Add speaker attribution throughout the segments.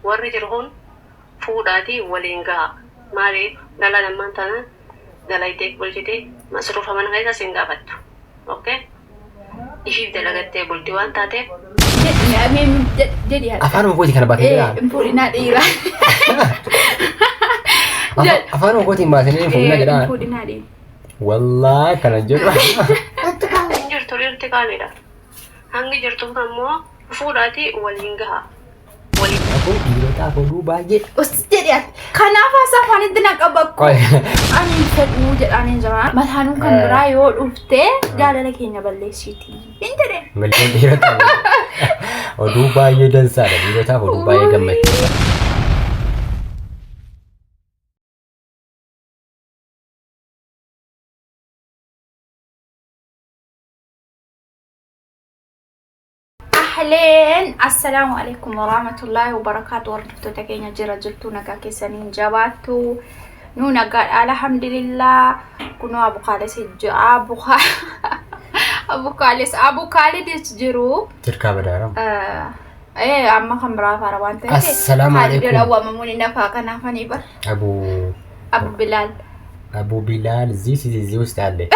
Speaker 1: warri jiruun fuudhaatii waliin ga'a maaliif dhala namaan tana dalaitee bulchitee masruufa mana keessa siin gaafattu okay ishiif dalagattee bulti waan taateef
Speaker 2: afaan gooti kana baatee
Speaker 3: fuudhinaa dhiira
Speaker 2: afaan gootiin baatee fuudhinaa jedhaa
Speaker 3: fuudhinaa dhiira
Speaker 2: wallaahi kana jedhu
Speaker 1: jirtu lirti qaaliidha hangi jirtu ammoo fuudhaatii waliin ga'a waliin
Speaker 2: aku dhiirota hodhuu baay'ee
Speaker 3: jedhe kanaaf haasaa afaan itti naqabakko ani fedhuu jedhanii jira mataanuu kan biraa yoo dhuftee jaalala keenya balleessiiti hin jedhe
Speaker 2: malleen dhiirota hodhuu baay'ee dansaadha dhiirota hodhuu baay'ee gammachiisa
Speaker 3: أهلين السلام عليكم ورحمة الله وبركاته ورحمة تكينا جرا جلتو نكا كيسانين جاباتو نو نقال الحمد لله كنو أبو خالص أبو خالد يسجرو
Speaker 2: تركا بدارم
Speaker 3: ايه أما خمرا فاروان تهي
Speaker 2: السلام عليكم
Speaker 3: خالد الأول مموني نفاقا نافاني بر
Speaker 2: أبو بلال زي وستعلي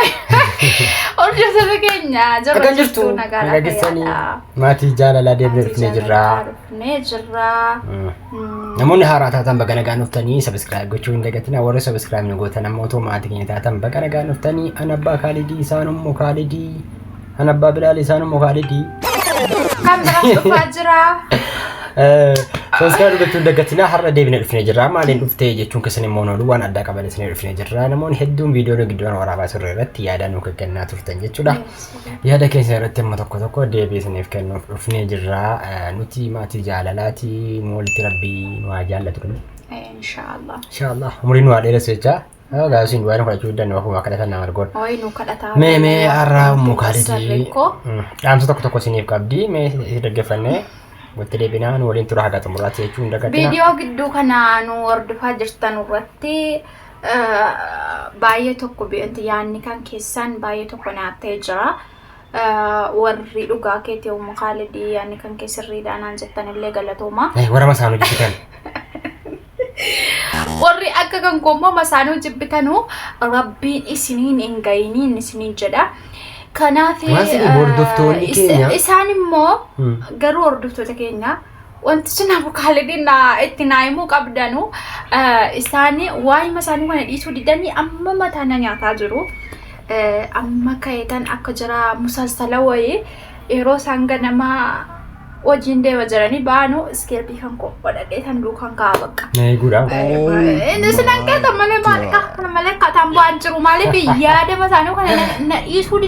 Speaker 3: أرجو سبكينا جرا جلتو
Speaker 2: نقال ماتي جالا لا ديبنر في
Speaker 3: نجرا
Speaker 2: نموني هاراتاتان بقى نقال نفتني سبسكرايب قوشون لقتنا ورو سبسكرايب نقوتنا موتو ماتي تاتان بقى نقال نفتني أنا با خالدي سانو مو خالدي أنا با بلال سانو مو خالدي
Speaker 3: كم درست فاجرة
Speaker 2: سبسكرايب قوشون لقتنا حرة ديبنر في نجرا مالين نفتي جيشون كسني مونولو وانا أدى قبل سنير في نجرا نمون هدون فيديو نقدوان ورابا سررت يادا نوكا كنا تفتن جيشو ده يادا كيسا رتم متوكو ديبي سنير كنا في نجرا نوتي ماتي جالالاتي مولتي ربي نواجال لترمي
Speaker 3: إن شاء الله
Speaker 2: umriin waa dheeressechaa gaasiin waan fudhachuu danda'u akkuma kadhatan nama argoon
Speaker 3: nu kadhataa
Speaker 2: mee arraa mukaaliti dhaamsa tokko isiniif qabdi mee dhaggeeffannee walitti deebinaan waliin tura haga xumuraatti jechuun dagatina
Speaker 3: viidiyoo gidduu kana nu hordofaa jirtan irratti baay'ee tokko bi'anti yaanni kan keessan baay'ee tokko naattee jira warri dhugaa keetii mukaalidii yaanni kan keessirriidhaan jettanillee galatooma
Speaker 2: warra masaanuu jibbitan
Speaker 3: warri akka kan koommoo masaanuu jibbitanu rabbiin isiniin hin gayiniin isiniin jedha kanaaf isaan immoo garuu hordoftoota keenya wanti sun mukaalidii itti naayimuu qabdanu isaan waa'ee masaanuu kana dhiisuu didanii amma mataana nyaataa jiru amma kayetan akka jira musalsala wayii yeroo isaan ganamaa wajjin deema jiranii baanu iskeelbii kan qophaadhee tan duukan kaa bakka
Speaker 2: nee guddaa
Speaker 3: inni sinan keessa malee kataan bu'aan jiru maaliif yaada masaanuu kana na dhiisuu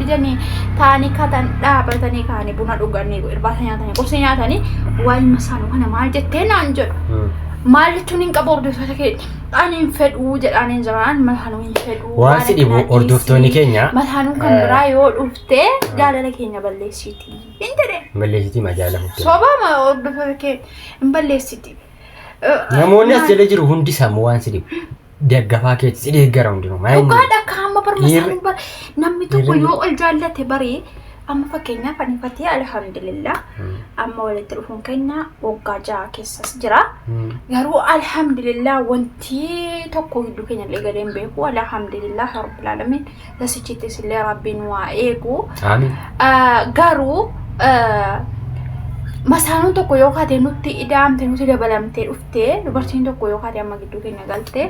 Speaker 3: didanii taanii katan dhaabatanii kaanii buna dhuganii irbaata nyaatanii qursi nyaatanii waa'ee masaanuu kana maal jettee naan jedhu maal jechuun hin qabu hordoftoota keenya ani hin fedhuu jedhaniin jiraan masaanuu hin fedhuu
Speaker 2: waan si dhibu hordoftoonni keenya
Speaker 3: masaanuu kan biraa yoo dhuftee jaalala keenya balleessiiti hin jedhe
Speaker 2: balleessitii majaala huddee
Speaker 3: sobama hordoftoota keenya hin balleessiti
Speaker 2: namoonni as jala jiru hundi sammuu waan si dhibu deeggafaa keetti si deeggara hundinuu
Speaker 3: dhugaadha akka hamma barmasaanuu namni tokko yoo ol jaallate barii amma fakkeenyaaf ani fatii alhamdulillah amma walitti dhufuun keenya waggaa 6 keessas jira garuu alhamdulillah wanti tokko gidduu keenya illee gadeen beeku alhamdulillah rabbil alamin lasichittis illee rabbiin waa eegu
Speaker 2: amiin
Speaker 3: garuu masaanuun tokko yoo kaatee nutti idaamte nutti dabalamtee dhuftee dubartiin tokko yoo kaatee amma gidduu keenya galtee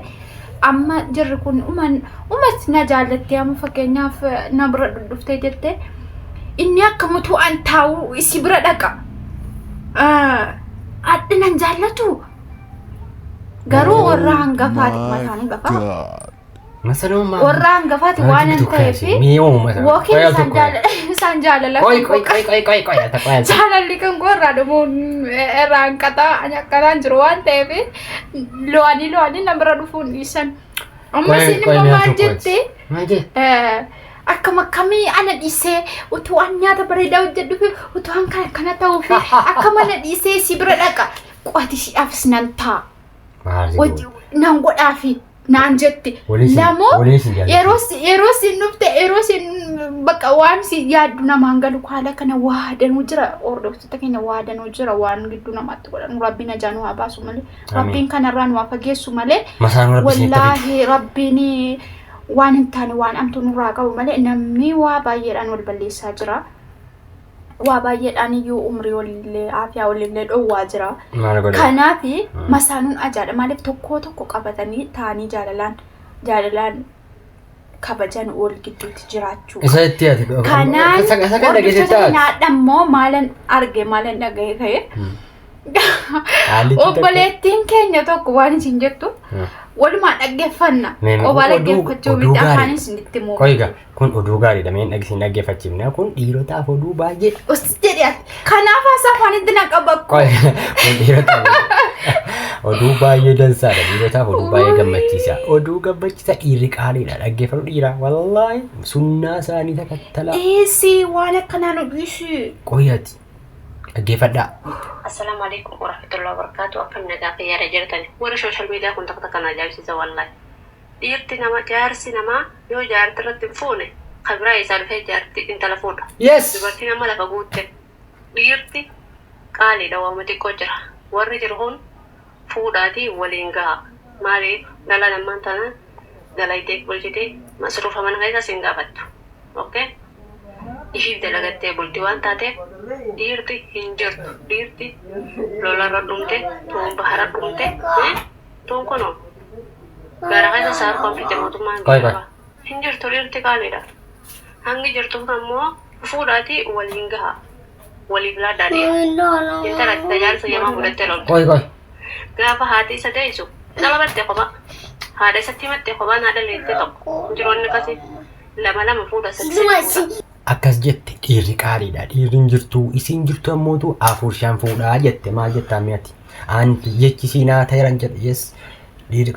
Speaker 3: amma jirri kun umas na jaallattee amma fakkeenyaaf na bira dhuftee jettee inni akka mutu an taa'u isi bira dhaqa addinan jaallatu garuu warra hangafaati masaanii bafa warra hangafaati waan hin ta'eef wakiin isaan jaalala jaalalli kan gorraa dhumuun irraan qataan jiru waan ta'eef lo'anii namira dhufuun dhiisan amma isin immoo maal jette akkam akkamii ana dhiisee utuu an nyaata bareedaa hojjedhu fi utuu an kana ta'uu fi akkam ana dhiisee si bira dhaqa qo'ati si'aafis nan ta'a nan godhaa fi naan jetti. Lamoo yeroo sin dhufte yeroo sin bakka waan si yaaddu namaan galu haala kana waadanuu jira ordoftota keenya waadanuu jira waan gidduu namaatti godhan rabbiin ajaanu haa baasu malee rabbiin kanarraa nu haa fageessu malee wallaahi rabbiin waan hin taane waan amtu nurraa qabu malee namni waa baay'eedhaan wal balleessaa jira. Waa baay'eedhaan iyyuu umrii walillee aafiyaa walillee dhowwaa jira. Kanaafi masaanuun ajaa'idha maaliif tokko qabatanii taa'anii jaalalaan kabajan wal gidduutti jiraachuu.
Speaker 2: Isa itti ati
Speaker 3: kanaan naadhammoo maalan arge maalan dhagaye ka'e. Obboleettiin keenya tokko waan isin jettu walumaa dhaggeeffanna qophaa dhaggeeffachuu miti afaan isinitti muu.
Speaker 2: Qoiga kun oduu gaariidha meen isin dhaggeeffachiifna kun dhiirotaaf oduu baay'ee.
Speaker 3: Jedhe kanaaf haasa afaanitti na qabakku.
Speaker 2: Kun dhiirotaaf oduu baay'ee dansaadha dhiirotaaf oduu baay'ee gammachiisa. Oduu gammachiisa dhiirri qaaliidha dhaggeeffatu dhiira wallaahi sunnaa isaanii takattala.
Speaker 3: Eessi waan akkanaan oduu
Speaker 2: qoyati. Dhaggeeffadhaa.
Speaker 1: Assalamu alaikum warahmatullahi wabarakatuh. Akkam nagaa fayyaara jirtani. Warra social media kun takka kana ajaa'ibsiisa wallahi. Dhiirti nama jaarsi namaa yoo jaarti irratti hin fuune kabira isaa dhufee jaarti intala fuudha.
Speaker 2: Yes.
Speaker 1: Dubartii nama lafa guutte. Dhiirti qaaliidha waama xiqqoo jira. Warri jiru kun fuudhaatii waliin gaha. Maaliif dhala namaan tana dalaydee bulchitee masruufa mana keessa siin gaafattu. Okay? Ishiif dalagattee bulti waan taateef dhiirti hin jirtu. Dhiirti lolarra dhumte, tuun bahara dhumte, tuun kunoo gara keessa saar konfite mootummaan jira. Hin jirtu dhiirti qaaliidha. Hangi jirtu kun ammoo fuudhaatii waliin gaha. Waliif laaddaa deema. Intala tajaajila yamaa fudhattee loltu. Gaafa haati isa deessu dhala battee kophaa. Haadha isatti himattee kophaan haadha leettee tokko. Jiroonni akkasii lama fuudha sadii.
Speaker 2: Akkas jette dhiirri qaaliidha dhiirri hin jirtu isin jirtu ammootu afur shan fuudhaa jette maal jettaa mi'ati anti jechi siinaa ta'eeran jedhe yes dhiirri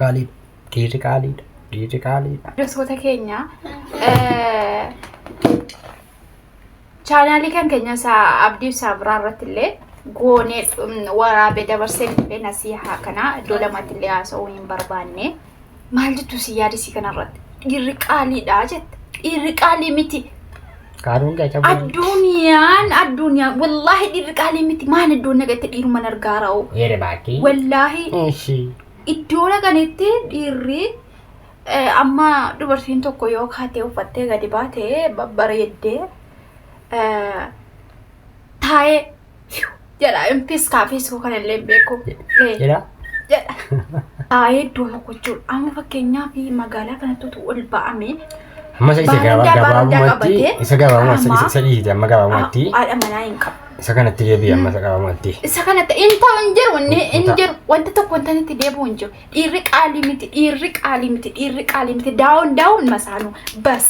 Speaker 2: qaaliidha.
Speaker 3: Gosoota keenya chaanaalii kan keenya isaa abdii isaa biraa irratti illee goonee waraabee dabarsee dhufee nasihaa kana iddoo lamatti illee haasa'uu hin barbaanne maal jettu si yaadisii kanarratti dhiirri qaaliidha jette dhiirri qaalii miti. Addunyaan wallahi dhiirri qaalii miti maan iddoo nagatti dhiiruma nargaara'u.
Speaker 2: Yere baakii.
Speaker 3: Wallahi iddoo naganetti dhiirri amma dubartiin tokko yoo kaatee uffattee gadi baatee babbareeddee taa'ee jedha impis kaafeessu kanallee beeku.
Speaker 2: Jedha.
Speaker 3: Taa'ee iddoo tokko jechuudha amma fakkeenyaaf magaalaa kanatti ol ba'ame.
Speaker 2: Amma isa gabaabumatti isa gabaabumatti isa dhiiti amma gabaabumatti
Speaker 3: haadha manaa hin qabu.
Speaker 2: Isa kanatti deebi'e amma isa gabaabumatti.
Speaker 3: Isa kanatti hin ta'u hin jiru wanta tokko wanta itti deebi'u hin jiru. Dhiirri qaalii miti daawun masaanuu bas.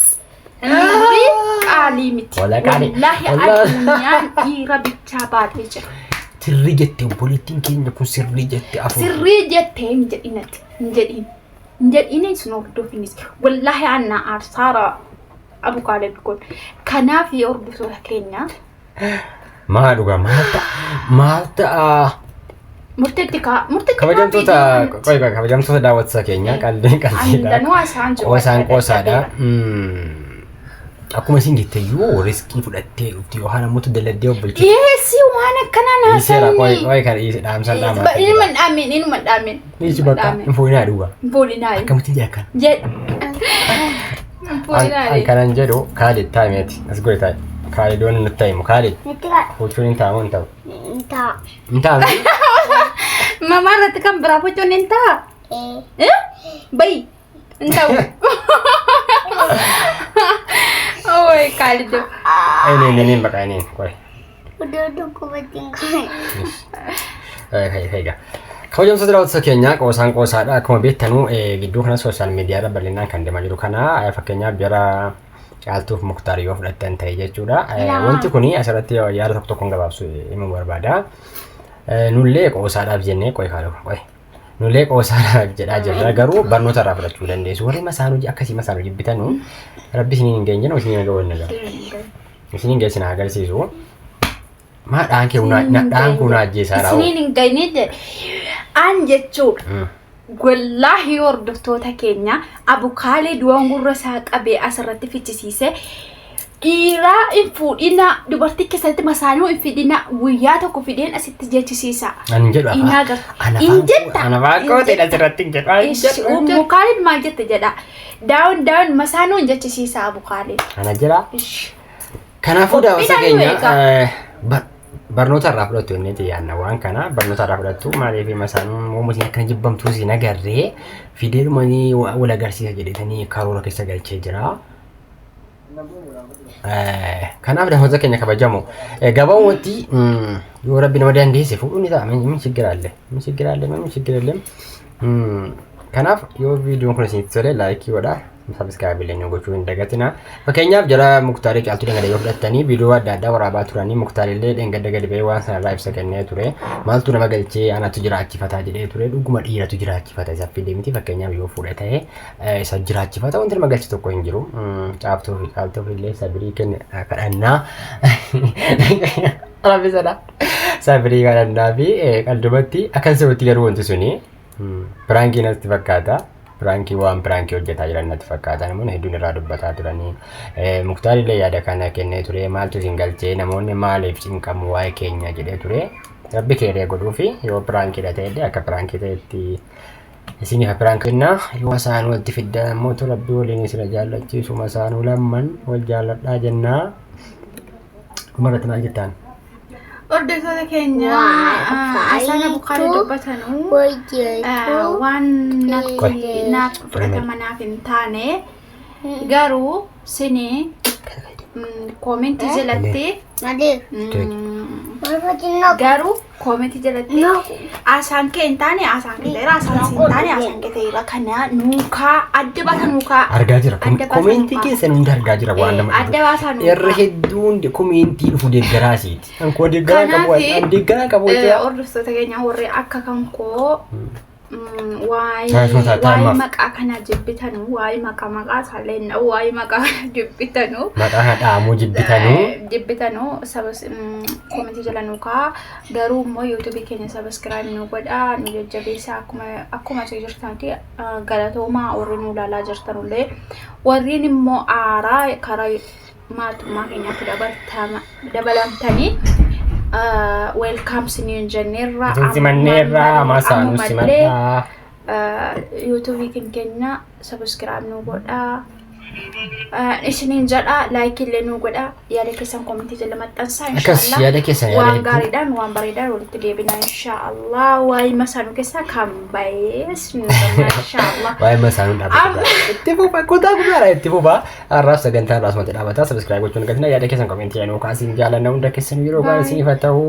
Speaker 3: Dhiirri qaalii miti. Wallahi addunyaan dhiira bichaa baatee jira.
Speaker 2: Sirrii jettee obboleettiin keenya kun sirrii jettee afur.
Speaker 3: Sirrii jettee hin jedhinatti hin jedhin. Ini sunok dofinis wallahi anna arsara abu kalib kun kanaaf yorbisu Kenya
Speaker 2: maa dhuga maalta kabajamtoota kabajamtoota daawwattoota keenya qalbiidha osaan qoosaadha akkuma isin jetteyyuu riskii fudhattee dhufti yookaan ammoo dalladdee obbolchite.
Speaker 3: Yeesi waan akkanaa naasanii.
Speaker 2: Qoy kan dhaamsan dhaamaa.
Speaker 3: Inuma dhaamin.
Speaker 2: Niichi bakka hin fuudhinaa dhuga.
Speaker 3: Fuudhinaa.
Speaker 2: Akkamitti jeekan.
Speaker 3: Fuudhinaa.
Speaker 2: Kanan jedhu Khalid taameeti as goe taa'e. Khalid waan nutti taa'imu Khalid. Fuuchuun hin taa'amu hin ta'u. Hin taa'amu.
Speaker 3: Mamaa irratti kan biraa fuuchuun hin ta'a. Bayi. Hin ta'u. Oh my God.
Speaker 2: Ini bakal ini, koi.
Speaker 4: Udah kubatin koi.
Speaker 2: Kaya. Kabajamtoota sadarkaa keenya qoosaan qoosaadha akkuma beektanu gidduu kana sooshaal miidiyaarra bal'inaan kan deemaa jiru kana fakkeenyaaf jara caaltuuf Muktaar yoo fudhattan ta'e jechuudha. Wanti kuni asirratti yaada tokkoon gabaabsu himuu barbaada. Nullee qoosaadhaaf jennee qoy kaaluu qoy. Nullee qoosaadhaaf jedhaa jirra garuu barnoota irraa fudhachuu dandeessu. Warri masaanuu akkasii masaanuu jibbitanu rabbi isiniin hin geenye isin hin ga'u nagaa. Isiniin geessina agarsiisu. Maadhaan kee dhaan kun ajjeesaa raawwa.
Speaker 3: Isiniin hin geenye an jechuudha. Wallahi hordoftoota keenya abukaalee du'aan gurra isaa qabee asirratti fichisiise dhiiraa hin fuudhina dubartii keessatti masaanuu hin fidhina guyyaa tokko fideen asitti jechisiisa.
Speaker 2: Ani jedhu ana baaqoote asirratti jedha.
Speaker 3: Abukaaleen maal jette jedha. Daawun masaanuu hin jechisiisa abukaalee.
Speaker 2: Ana jira. Kanaafuu daawwasa keenya barnoota irraa fudhattu inni xiyyaanna waan kana barnoota irraa fudhattu maaliif masaanuun uumatiin akkana jibbamtuu siin agarree fideelumanii wal agarsiisa jedhetanii karoora keessa galchee jira. Kanaaf daawwattoota keenya kabajamoo gabaawwatti yoo rabbi nama dandeesse fuudhuun isaa min shiggiraallee kanaaf yoo viidiyoon kun isinitti tole laayikii godhaa subscribe illee gochuu hin dagatina. Fakkeenyaaf jara Muktaarii Caaltuu Dhangadee yoo fudhattanii viidiyoo adda addaa waraabaa turanii Muktaarii illee Dhangadee gadi ba'ee waan sanarraa ibsa kennee ture maaltu nama galchee anatu jiraachifataa jedhee ture dhuguma dhiiratu jiraachifata isa fidee miti fakkeenyaaf yoo fuudhe ta'ee isa jiraachifata wanti nama galchi tokko hin jiru caaftuu fi caaltuu illee sabirii kenne kadhannaa rabbisadha sabirii kadhannaa fi qaldumatti akkan sabatti garuu wanti suni piraankii natti fakkaata. Pranki waan pranki hojjetaa jiran natti fakkaata namoonni hedduun irraa dubbataa turanii Muktaar illee yaada kana kennee ture maaltu isin galchee namoonni maaliif cinqamu waa'ee keenya jedhee ture rabbi keeree godhuu fi yoo prankiidha ta'e akka prankii ta'etti isiniif prankiinna yoo isaan walitti fiddan ammoo rabbi waliin isina jaallachiisu masaanuu lamman wal jaalladhaa jennaa umarratti maal jettaan?
Speaker 3: Hordoftoota keenya asaan abukaalee dubbatanuu waan naaf fudhatama naaf hin taane garuu sinii koomentii jalatti garuu koomentii jalatti asaan kee hin taane asaan kee ta'eera asaan si hin taane asaan kee ta'eera kana nuukaa adda baasa nuukaa
Speaker 2: argaa jira koomentii keessan hunda argaa jira waan nama
Speaker 3: adda baasaa nuukaa
Speaker 2: irra hedduun koomentii dhufu deeggaraasiiti kan koo deeggaraa qabu
Speaker 3: hordoftoota keenya warri akka kan koo waa'ee maqaa kana jibbitanu waa'ee maqaa saaleen waa'ee maqaa jibbitanu
Speaker 2: maqaa dhaamuu
Speaker 3: jibbitanu koomentii jala nuukaa garuu immoo yuutuubii keenya sabiskiraayib nu godhaa nu jajjabeessaa akkuma isin jirtanitti galatoomaa warri nu ilaalaa jirtanullee warreen immoo aaraa karaa maatummaa keenyaatti dabalamtanii welcome sinin jenneerra
Speaker 2: simanneerra masaanuu simadhaa
Speaker 3: YouTube keenya subscribe nu godhaa isinin jedha like illee nu godhaa yaada keessan comment jala maxxansaa
Speaker 2: inshallah yaada keessan
Speaker 3: waan gaariidhaan waan bareedaan walitti deebina inshallah waa'ee masaanuu keessa kan baay'ees inshallah
Speaker 2: waa'ee masaanuu dhaabata itti fufa kutaa guddaadha itti fufa arraaf sagantaan raasumatti dhaabata subscribe gochuun gatina yaada keessan comment jedhanii kaasiin jaalanna hunda keessan yeroo baay'ee isiniif haa ta'u